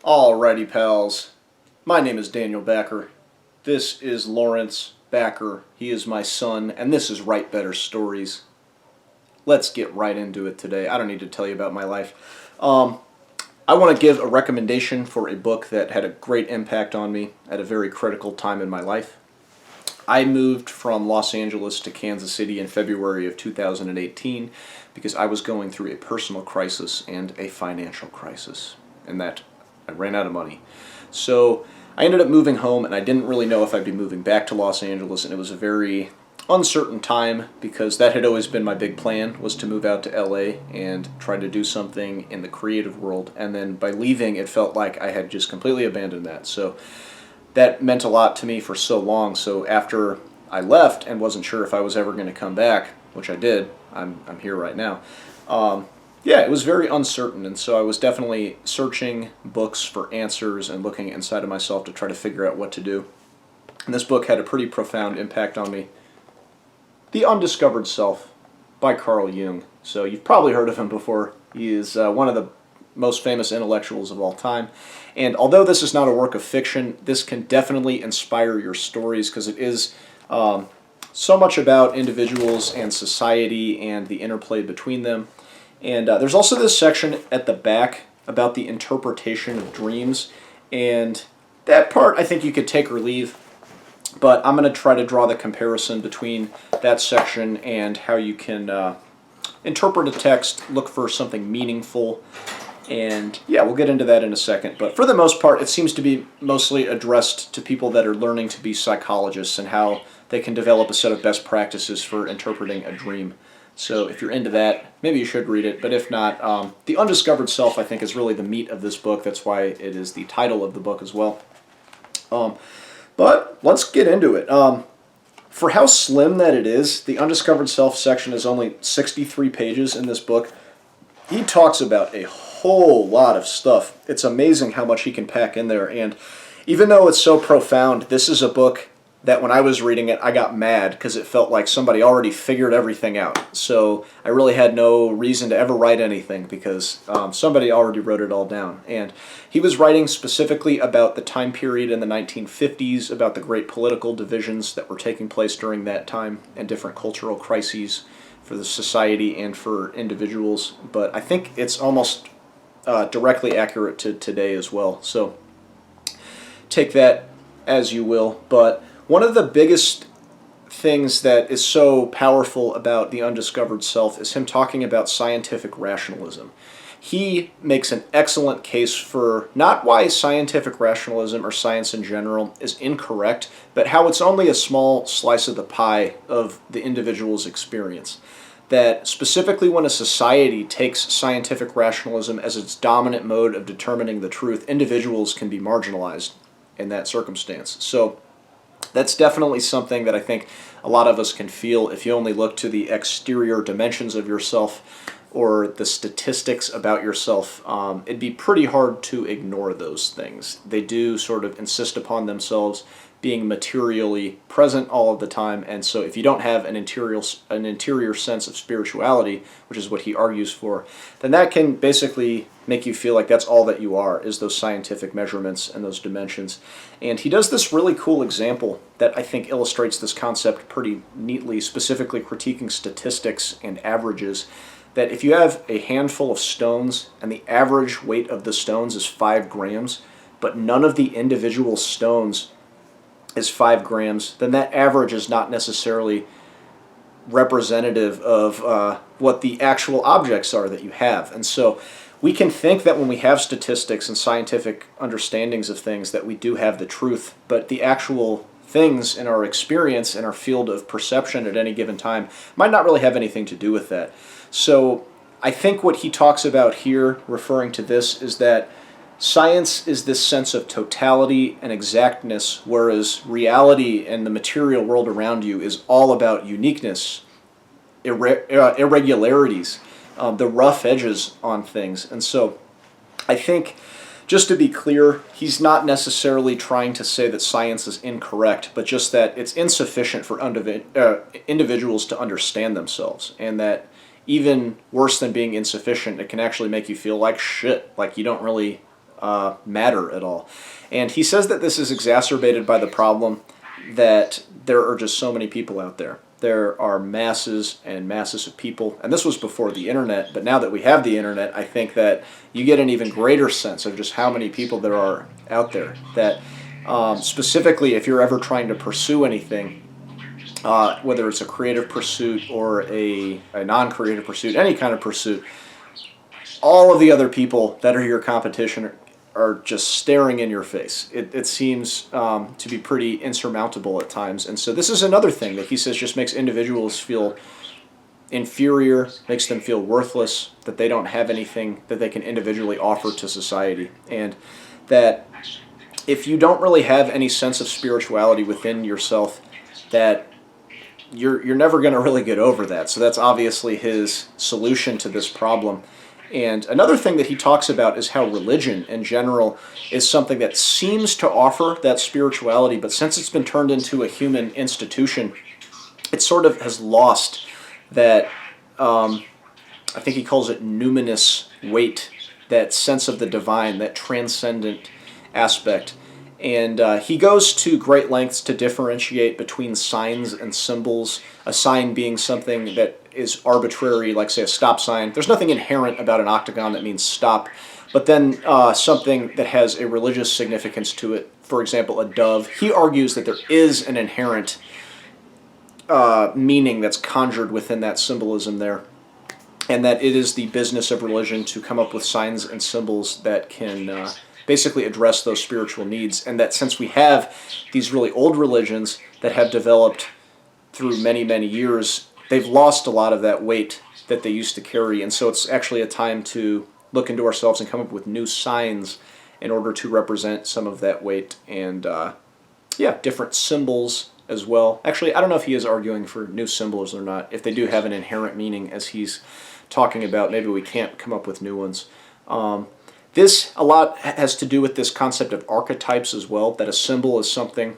Alrighty, pals. My name is Daniel Backer. This is Lawrence Backer. He is my son, and this is Write Better Stories. Let's get right into it today. I don't need to tell you about my life. I want to give a recommendation for a book that had a great impact on me at a very critical time in my life. I moved from Los Angeles to Kansas City in February of 2018 because I was going through a personal crisis and a financial crisis, and that I ran out of money. So I ended up moving home, and I didn't really know if I'd be moving back to Los Angeles, and it was a very uncertain time because that had always been my big plan, was to move out to LA and try to do something in the creative world. And then by leaving, it felt like I had just completely abandoned that. So that meant a lot to me for so long. So after I left and wasn't sure if I was ever going to come back, which I did, I'm here right now. Yeah, it was very uncertain, and so I was definitely searching books for answers and looking inside of myself to try to figure out what to do. And this book had a pretty profound impact on me. The Undiscovered Self by Carl Jung. So you've probably heard of him before. He is one of the most famous intellectuals of all time. And although this is not a work of fiction, this can definitely inspire your stories because it is so much about individuals and society and the interplay between them. And there's also this section at the back about the interpretation of dreams, and that part I think you could take or leave, but I'm going to try to draw the comparison between that section and how you can interpret a text, look for something meaningful, and yeah, we'll get into that in a second. But for the most part, it seems to be mostly addressed to people that are learning to be psychologists and how they can develop a set of best practices for interpreting a dream. So if you're into that, maybe you should read it. But if not, The Undiscovered Self, I think, is really the meat of this book. That's why it is the title of the book as well. But let's get into it. For how slim that it is, the Undiscovered Self section is only 63 pages in this book. He talks about a whole lot of stuff. It's amazing how much he can pack in there. And even though it's so profound, this is a book that when I was reading it, I got mad because it felt like somebody already figured everything out. So I really had no reason to ever write anything because somebody already wrote it all down. And he was writing specifically about the time period in the 1950s, about the great political divisions that were taking place during that time and different cultural crises for the society and for individuals. But I think it's almost directly accurate to today as well. So take that as you will. But one of the biggest things that is so powerful about The Undiscovered Self is him talking about scientific rationalism. He makes an excellent case for not why scientific rationalism or science in general is incorrect, but how it's only a small slice of the pie of the individual's experience. That specifically when a society takes scientific rationalism as its dominant mode of determining the truth, individuals can be marginalized in that circumstance. So that's definitely something that I think a lot of us can feel if you only look to the exterior dimensions of yourself or the statistics about yourself. It'd be pretty hard to ignore those things. They do sort of insist upon themselves being materially present all of the time, and so if you don't have an interior sense of spirituality, which is what he argues for, then that can basically make you feel like that's all that you are, is those scientific measurements and those dimensions. And he does this really cool example that I think illustrates this concept pretty neatly, specifically critiquing statistics and averages, that if you have a handful of stones and the average weight of the stones is 5 grams, but none of the individual stones is 5 grams, then that average is not necessarily representative of what the actual objects are that you have. And so we can think that when we have statistics and scientific understandings of things that we do have the truth, but the actual things in our experience and our field of perception at any given time might not really have anything to do with that. So I think what he talks about here, referring to this, is that science is this sense of totality and exactness, whereas reality and the material world around you is all about uniqueness, irregularities, the rough edges on things. And so I think, just to be clear, he's not necessarily trying to say that science is incorrect, but just that it's insufficient for individuals to understand themselves, and that even worse than being insufficient, it can actually make you feel like shit, like you don't really matter at all. And he says that this is exacerbated by the problem that there are just so many people out there. There are masses and masses of people, and this was before the internet, but now that we have the internet, I think that you get an even greater sense of just how many people there are out there. That specifically, if you're ever trying to pursue anything, whether it's a creative pursuit or a non-creative pursuit, any kind of pursuit, all of the other people that are your competition are just staring in your face. It seems to be pretty insurmountable at times. And so this is another thing that he says just makes individuals feel inferior, makes them feel worthless, that they don't have anything that they can individually offer to society. And that if you don't really have any sense of spirituality within yourself, that you're never going to really get over that. So that's obviously his solution to this problem. And another thing that he talks about is how religion in general is something that seems to offer that spirituality, but since it's been turned into a human institution, it sort of has lost that, I think he calls it numinous weight, that sense of the divine, that transcendent aspect. And he goes to great lengths to differentiate between signs and symbols, a sign being something that is arbitrary, like, say, a stop sign. There's nothing inherent about an octagon that means stop, but then something that has a religious significance to it, for example, a dove. He argues that there is an inherent meaning that's conjured within that symbolism there, and that it is the business of religion to come up with signs and symbols that can basically address those spiritual needs, and that since we have these really old religions that have developed through many, many years, they've lost a lot of that weight that they used to carry, and so it's actually a time to look into ourselves and come up with new signs in order to represent some of that weight, and different symbols as well. Actually, I don't know if he is arguing for new symbols or not. If they do have an inherent meaning, as he's talking about, maybe we can't come up with new ones. This a lot has to do with this concept of archetypes as well, that a symbol is something,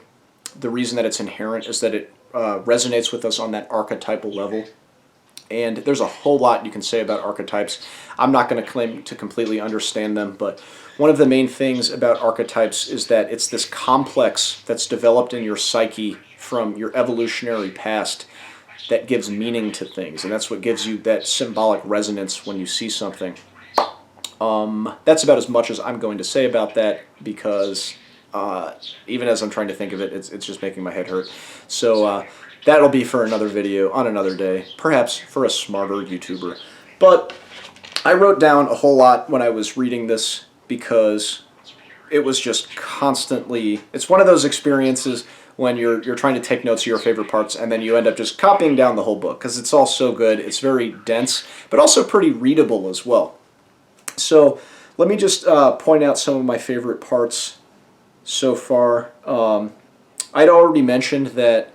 the reason that it's inherent is that it resonates with us on that archetypal level. And there's a whole lot you can say about archetypes. I'm not going to claim to completely understand them, but one of the main things about archetypes is that it's this complex that's developed in your psyche from your evolutionary past that gives meaning to things, and that's what gives you that symbolic resonance when you see something. That's about as much as I'm going to say about that, because even as I'm trying to think of it, it's just making my head hurt. So that'll be for another video on another day, perhaps for a smarter YouTuber. But I wrote down a whole lot when I was reading this, because it was just constantly, it's one of those experiences when you're trying to take notes of your favorite parts, and then you end up just copying down the whole book, because it's all so good. It's very dense, but also pretty readable as well. So let me just point out some of my favorite parts so far. I'd already mentioned that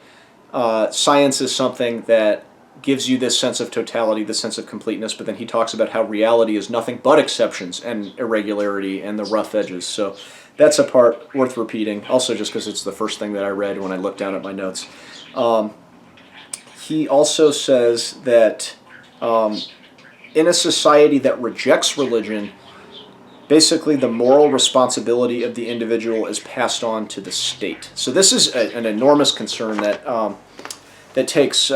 science is something that gives you this sense of totality, this sense of completeness, but then he talks about how reality is nothing but exceptions and irregularity and the rough edges. So that's a part worth repeating, also just because it's the first thing that I read when I looked down at my notes. He also says that in a society that rejects religion, basically the moral responsibility of the individual is passed on to the state. So this is an enormous concern that that takes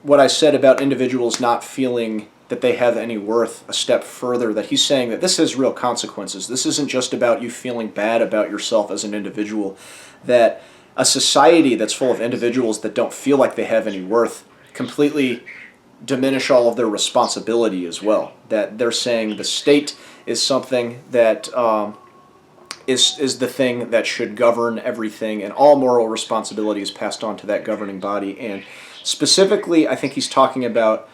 what I said about individuals not feeling that they have any worth a step further, that he's saying that this has real consequences. This isn't just about you feeling bad about yourself as an individual, that a society that's full of individuals that don't feel like they have any worth completely diminish all of their responsibility as well. That they're saying the state is something that is the thing that should govern everything, and all moral responsibility is passed on to that governing body. And specifically, I think he's talking about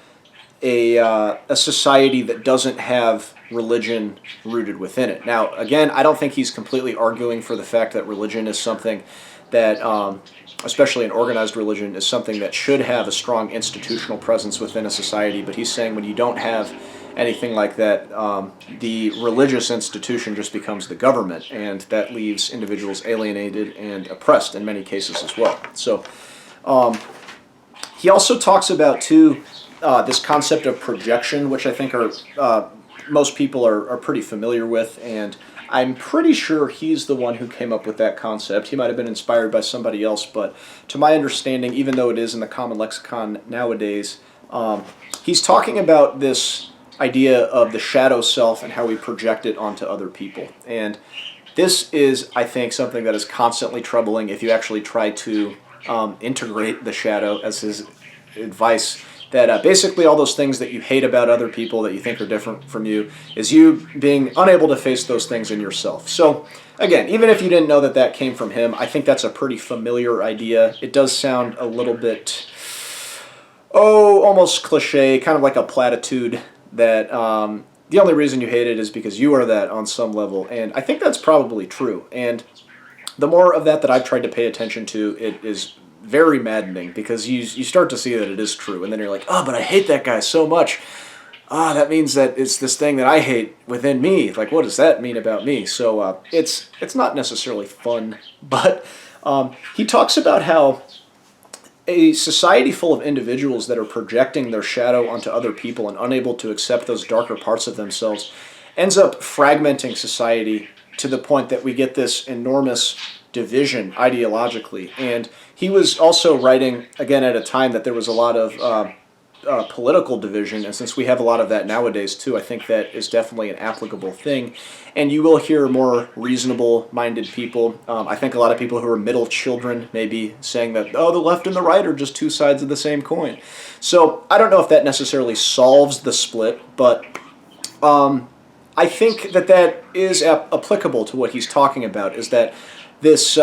a society that doesn't have religion rooted within it. Now, again, I don't think he's completely arguing for the fact that religion is something that, especially an organized religion, is something that should have a strong institutional presence within a society, but he's saying when you don't have anything like that, the religious institution just becomes the government, and that leaves individuals alienated and oppressed in many cases as well. So he also talks about, too, this concept of projection, which I think are most people are pretty familiar with, and I'm pretty sure he's the one who came up with that concept. He might have been inspired by somebody else, but to my understanding, even though it is in the common lexicon nowadays, he's talking about this idea of the shadow self and how we project it onto other people. And this is, I think, something that is constantly troubling if you actually try to integrate the shadow, as his advice, that basically all those things that you hate about other people that you think are different from you is you being unable to face those things in yourself. So again, even if you didn't know that that came from him, I think that's a pretty familiar idea. It does sound a little bit, almost cliche, kind of like a platitude that the only reason you hate it is because you are that on some level. And I think that's probably true. And the more of that I've tried to pay attention to, it is very maddening, because you start to see that it is true, and then you're like, oh, but I hate that guy so much. That means that it's this thing that I hate within me. Like, what does that mean about me? So it's not necessarily fun, but he talks about how a society full of individuals that are projecting their shadow onto other people and unable to accept those darker parts of themselves ends up fragmenting society to the point that we get this enormous division ideologically. And he was also writing, again, at a time that there was a lot of political division, and since we have a lot of that nowadays too, I think that is definitely an applicable thing. And you will hear more reasonable-minded people. I think a lot of people who are middle children may be saying that, the left and the right are just two sides of the same coin. So I don't know if that necessarily solves the split, but I think that is applicable to what he's talking about, is that this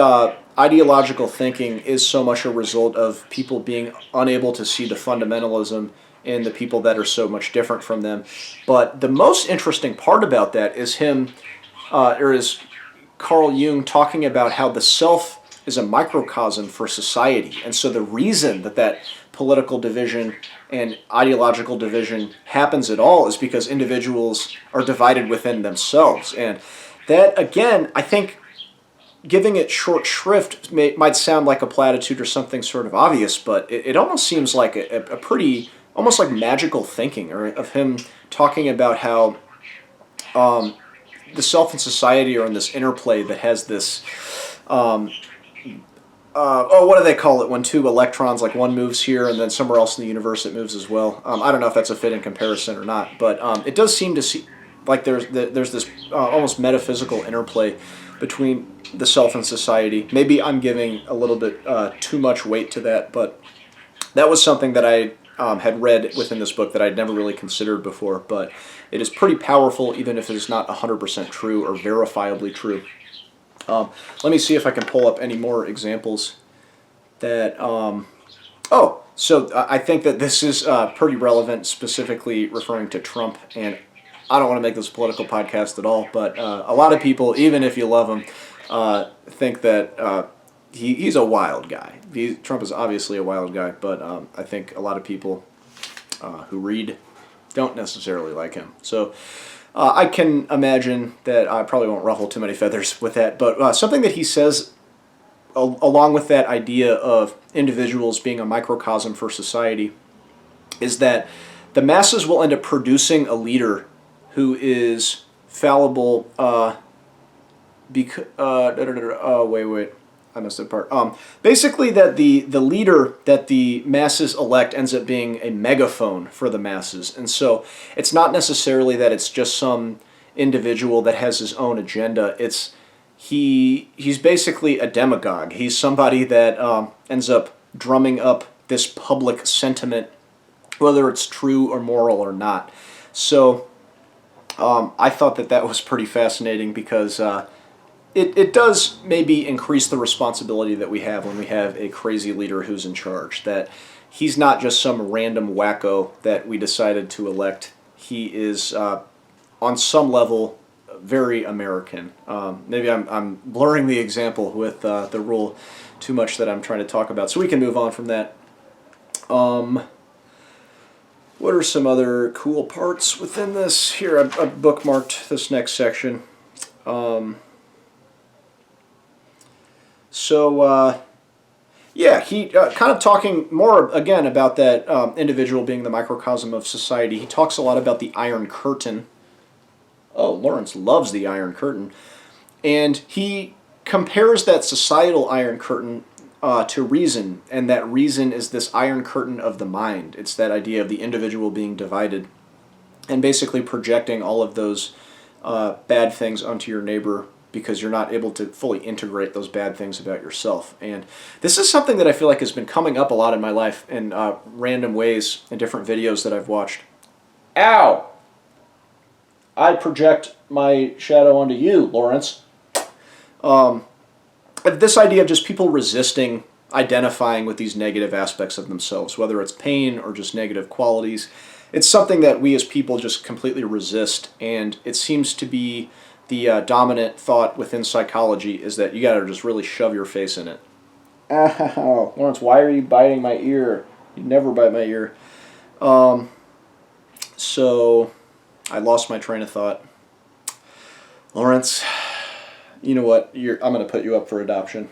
ideological thinking is so much a result of people being unable to see the fundamentalism in the people that are so much different from them. But the most interesting part about that is is Carl Jung talking about how the self is a microcosm for society. And so the reason that political division and ideological division happens at all is because individuals are divided within themselves. And that, again, I think, giving it short shrift might sound like a platitude or something sort of obvious, but it almost seems like a pretty, almost like magical thinking, or of him talking about how the self and society are in this interplay that has this, what do they call it when two electrons, like one moves here and then somewhere else in the universe it moves as well. I don't know if that's a fitting comparison or not, but it does seem to see like there's this almost metaphysical interplay between the self and society. Maybe I'm giving a little bit too much weight to that, but that was something that I had read within this book that I'd never really considered before, but it is pretty powerful, even if it is not 100% true or verifiably true. Let me see if I can pull up any more examples that... so I think that this is pretty relevant, specifically referring to Trump, and I don't want to make this a political podcast at all, but a lot of people, even if you love him, think that he's a wild guy. Trump is obviously a wild guy, but I think a lot of people who read don't necessarily like him. So I can imagine that I probably won't ruffle too many feathers with that, but something that he says along with that idea of individuals being a microcosm for society is that the masses will end up producing a leader who is fallible wait, I missed that part. Basically that the leader that the masses elect ends up being a megaphone for the masses. And so it's not necessarily that it's just some individual that has his own agenda. He's basically a demagogue. He's somebody that ends up drumming up this public sentiment, whether it's true or moral or not. So I thought that was pretty fascinating because it does maybe increase the responsibility that we have when we have a crazy leader who's in charge, that he's not just some random wacko that we decided to elect. He is, on some level, very American. Maybe I'm blurring the example with the rule too much that I'm trying to talk about, so we can move on from that. What are some other cool parts within this? Here, I've bookmarked this next section. He kind of talking more, again, about that individual being the microcosm of society. He talks a lot about the Iron Curtain, Oh, Lawrence loves the Iron Curtain. And he compares that societal Iron Curtain to reason, and that reason is this Iron Curtain of the mind. It's that idea of the individual being divided and basically projecting all of those bad things onto your neighbor because you're not able to fully integrate those bad things about yourself. And this is something that I feel like has been coming up a lot in my life in random ways in different videos that I've watched. Ow! I project my shadow onto you, Lawrence. This idea of just people resisting identifying with these negative aspects of themselves, whether it's pain or just negative qualities, it's something that we as people just completely resist, and it seems to be the dominant thought within psychology is that you gotta just really shove your face in it. Ow, Lawrence, why are you biting my ear? You never bite my ear. So I lost my train of thought. Lawrence, you know what? I'm going to put you up for adoption.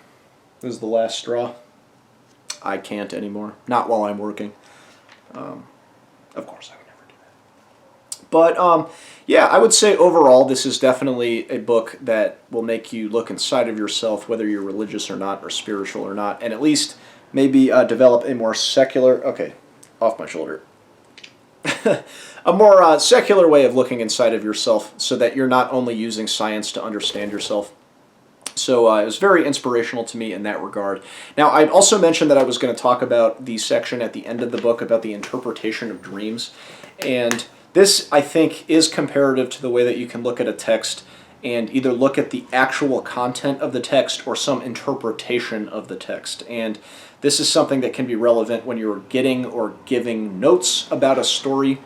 This is the last straw. I can't anymore. Not while I'm working. Of course, I would never do that. But, yeah, I would say overall this is definitely a book that will make you look inside of yourself, whether you're religious or not, or spiritual or not, and at least maybe develop a more secular... Okay, off my shoulder. A more secular way of looking inside of yourself so that you're not only using science to understand yourself. So it was very inspirational to me in that regard. Now, I'd also mentioned that I was going to talk about the section at the end of the book about the interpretation of dreams. And this, I think, is comparative to the way that you can look at a text and either look at the actual content of the text or some interpretation of the text. And this is something that can be relevant when you're getting or giving notes about a story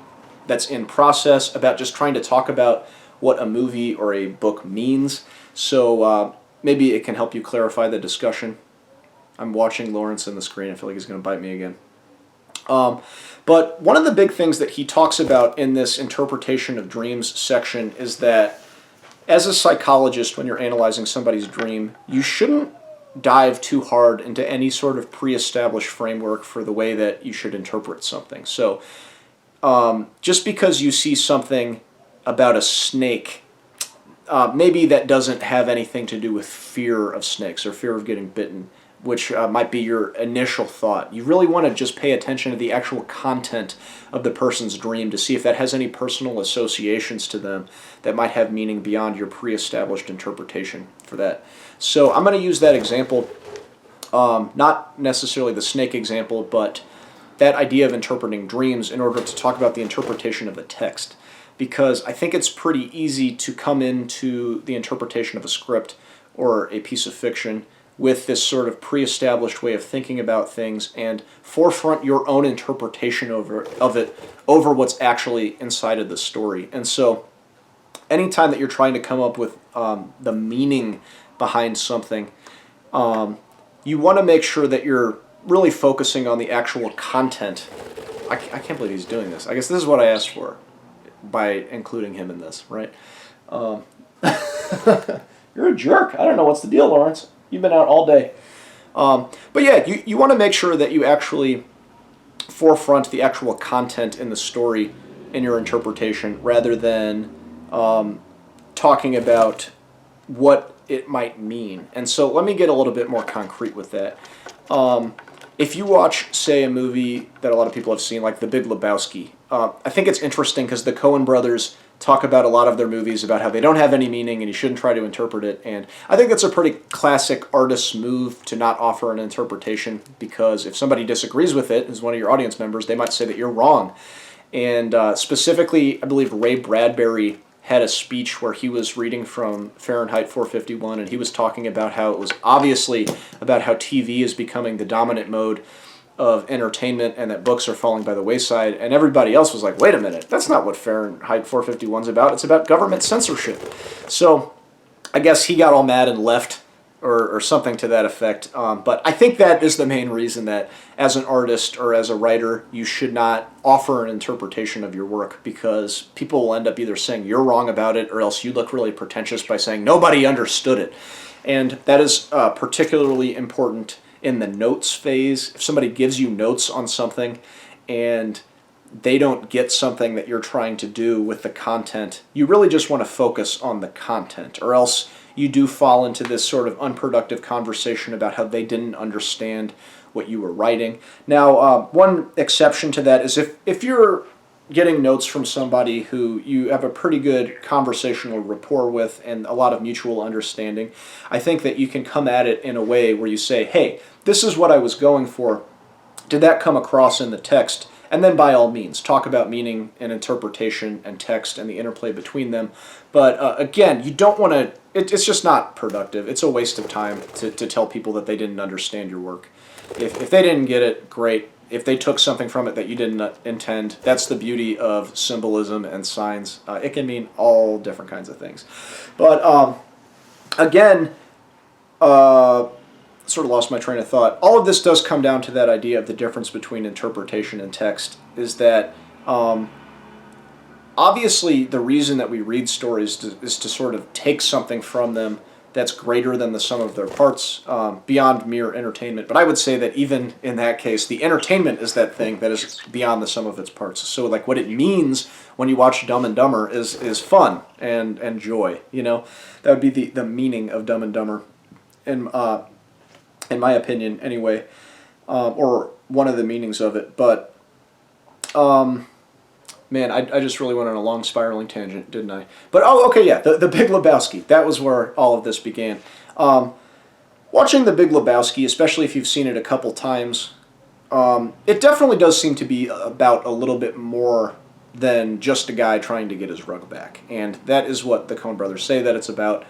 that's in process, about just trying to talk about what a movie or a book means. So maybe it can help you clarify the discussion. I'm watching Lawrence on the screen. I feel like he's going to bite me again. But one of the big things that he talks about in this interpretation of dreams section is that as a psychologist, when you're analyzing somebody's dream, you shouldn't dive too hard into any sort of pre-established framework for the way that you should interpret something. So just because you see something about a snake, maybe that doesn't have anything to do with fear of snakes or fear of getting bitten, which might be your initial thought. You really want to just pay attention to the actual content of the person's dream to see if that has any personal associations to them that might have meaning beyond your pre-established interpretation for that. So I'm going to use that example, not necessarily the snake example, but that idea of interpreting dreams in order to talk about the interpretation of the text. Because I think it's pretty easy to come into the interpretation of a script or a piece of fiction with this sort of pre-established way of thinking about things and forefront your own interpretation of it over what's actually inside of the story. And so anytime that you're trying to come up with the meaning behind something, you want to make sure that you're really focusing on the actual content. I can't believe he's doing this. I guess this is what I asked for by including him in this, right? You're a jerk. I don't know what's the deal, Lawrence. You've been out all day. But yeah, you want to make sure that you actually forefront the actual content in the story in your interpretation rather than talking about what it might mean. And so let me get a little bit more concrete with that. If you watch, say, a movie that a lot of people have seen, like The Big Lebowski, I think it's interesting because the Coen brothers talk about a lot of their movies about how they don't have any meaning and you shouldn't try to interpret it. And I think that's a pretty classic artist's move to not offer an interpretation, because if somebody disagrees with it as one of your audience members, they might say that you're wrong. And specifically, I believe Ray Bradbury had a speech where he was reading from Fahrenheit 451, and he was talking about how it was obviously about how TV is becoming the dominant mode of entertainment and that books are falling by the wayside, and everybody else was like, wait a minute, that's not what Fahrenheit 451 is about. It's about government censorship. So I guess he got all mad and left, or something to that effect. But I think that is the main reason that as an artist or as a writer, you should not offer an interpretation of your work, because people will end up either saying you're wrong about it, or else you look really pretentious by saying nobody understood it. And that is particularly important in the notes phase. If somebody gives you notes on something and they don't get something that you're trying to do with the content. You really just want to focus on the content, or else you do fall into this sort of unproductive conversation about how they didn't understand what you were writing. Now, one exception to that is if you're getting notes from somebody who you have a pretty good conversational rapport with and a lot of mutual understanding, I think that you can come at it in a way where you say, hey, this is what I was going for. Did that come across in the text? And then by all means, talk about meaning and interpretation and text and the interplay between them. But again, you don't want to, it's just not productive. It's a waste of time to tell people that they didn't understand your work. If they didn't get it, great. If they took something from it that you didn't intend, that's the beauty of symbolism and signs. It can mean all different kinds of things. But again, sort of lost my train of thought. All of this does come down to that idea of the difference between interpretation and text, is that obviously the reason that we read stories is to sort of take something from them that's greater than the sum of their parts, beyond mere entertainment. But I would say that even in that case, the entertainment is that thing that is beyond the sum of its parts. So like what it means when you watch Dumb and Dumber is fun and joy. You know, that would be the meaning of Dumb and Dumber, in my opinion, anyway, or one of the meanings of it. But man, I just really went on a long spiraling tangent, didn't I? But, oh, okay, yeah, the Big Lebowski. That was where all of this began. Watching The Big Lebowski, especially if you've seen it a couple times, it definitely does seem to be about a little bit more than just a guy trying to get his rug back. And that is what the Coen brothers say that it's about,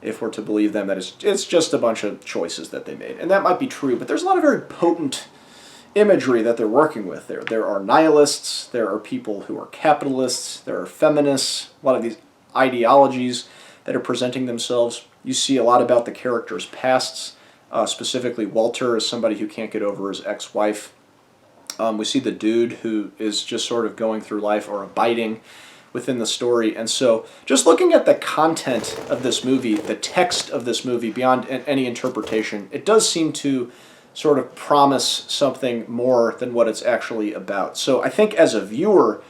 if we're to believe them, that it's just a bunch of choices that they made. And that might be true, but there's a lot of very potent imagery that they're working with there. There are nihilists, there are people who are capitalists, there are feminists, a lot of these ideologies that are presenting themselves. You see a lot about the characters' pasts, specifically Walter is somebody who can't get over his ex-wife. We see the dude who is just sort of going through life or abiding within the story. And so just looking at the content of this movie, the text of this movie, beyond any interpretation, it does seem to sort of promise something more than what it's actually about. So I think as a viewer,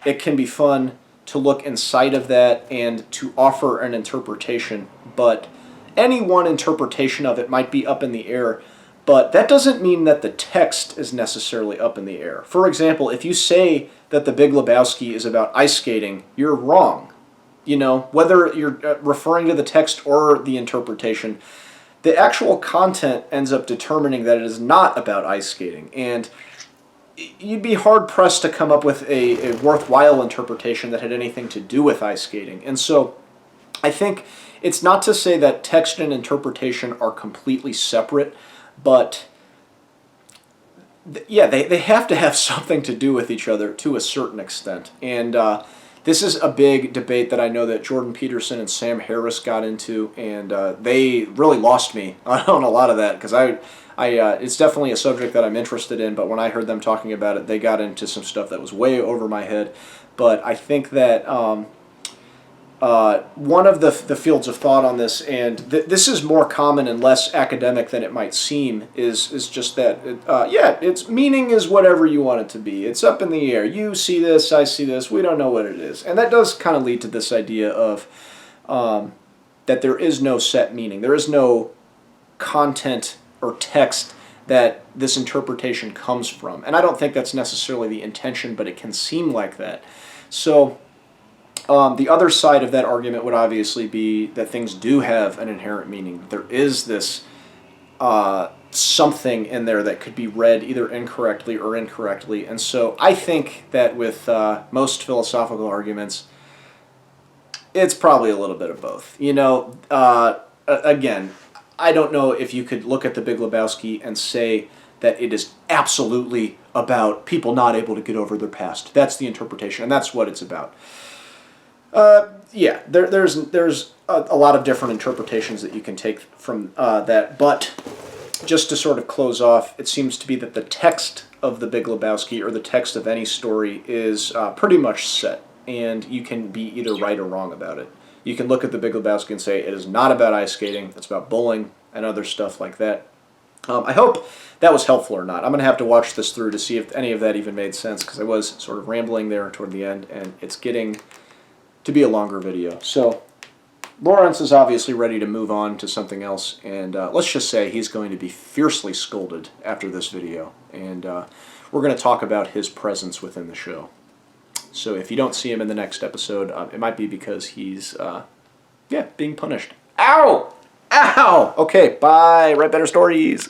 it can be fun to look inside of that and to offer an interpretation, but any one interpretation of it might be up in the air, but that doesn't mean that the text is necessarily up in the air. For example, if you say that The Big Lebowski is about ice skating, you're wrong. You know, whether you're referring to the text or the interpretation, the actual content ends up determining that it is not about ice skating. And you'd be hard-pressed to come up with a worthwhile interpretation that had anything to do with ice skating. And so I think it's not to say that text and interpretation are completely separate, but yeah, they have to have something to do with each other to a certain extent. And this is a big debate that I know that Jordan Peterson and Sam Harris got into, and they really lost me on a lot of that, because it's definitely a subject that I'm interested in, but when I heard them talking about it, they got into some stuff that was way over my head. But I think that one of the fields of thought on this, and this is more common and less academic than it might seem, is just that, its meaning is whatever you want it to be. It's up in the air. You see this, I see this, we don't know what it is. And that does kind of lead to this idea of that there is no set meaning. There is no content or text that this interpretation comes from. And I don't think that's necessarily the intention, but it can seem like that. So the other side of that argument would obviously be that things do have an inherent meaning. There is this something in there that could be read either incorrectly or incorrectly. And so I think that with most philosophical arguments, it's probably a little bit of both. You know, again, I don't know if you could look at The Big Lebowski and say that it is absolutely about people not able to get over their past. That's the interpretation, and that's what it's about. There's a lot of different interpretations that you can take from that, but just to sort of close off, it seems to be that the text of The Big Lebowski, or the text of any story, is pretty much set, and you can be either right or wrong about it. You can look at The Big Lebowski and say it is not about ice skating, it's about bowling and other stuff like that. I hope that was helpful or not. I'm going to have to watch this through to see if any of that even made sense, because I was sort of rambling there toward the end, and it's getting to be a longer video. So Lawrence is obviously ready to move on to something else, and let's just say he's going to be fiercely scolded after this video, and we're going to talk about his presence within the show. So if you don't see him in the next episode, it might be because he's, being punished. Ow! Ow! Okay, bye. Write better stories.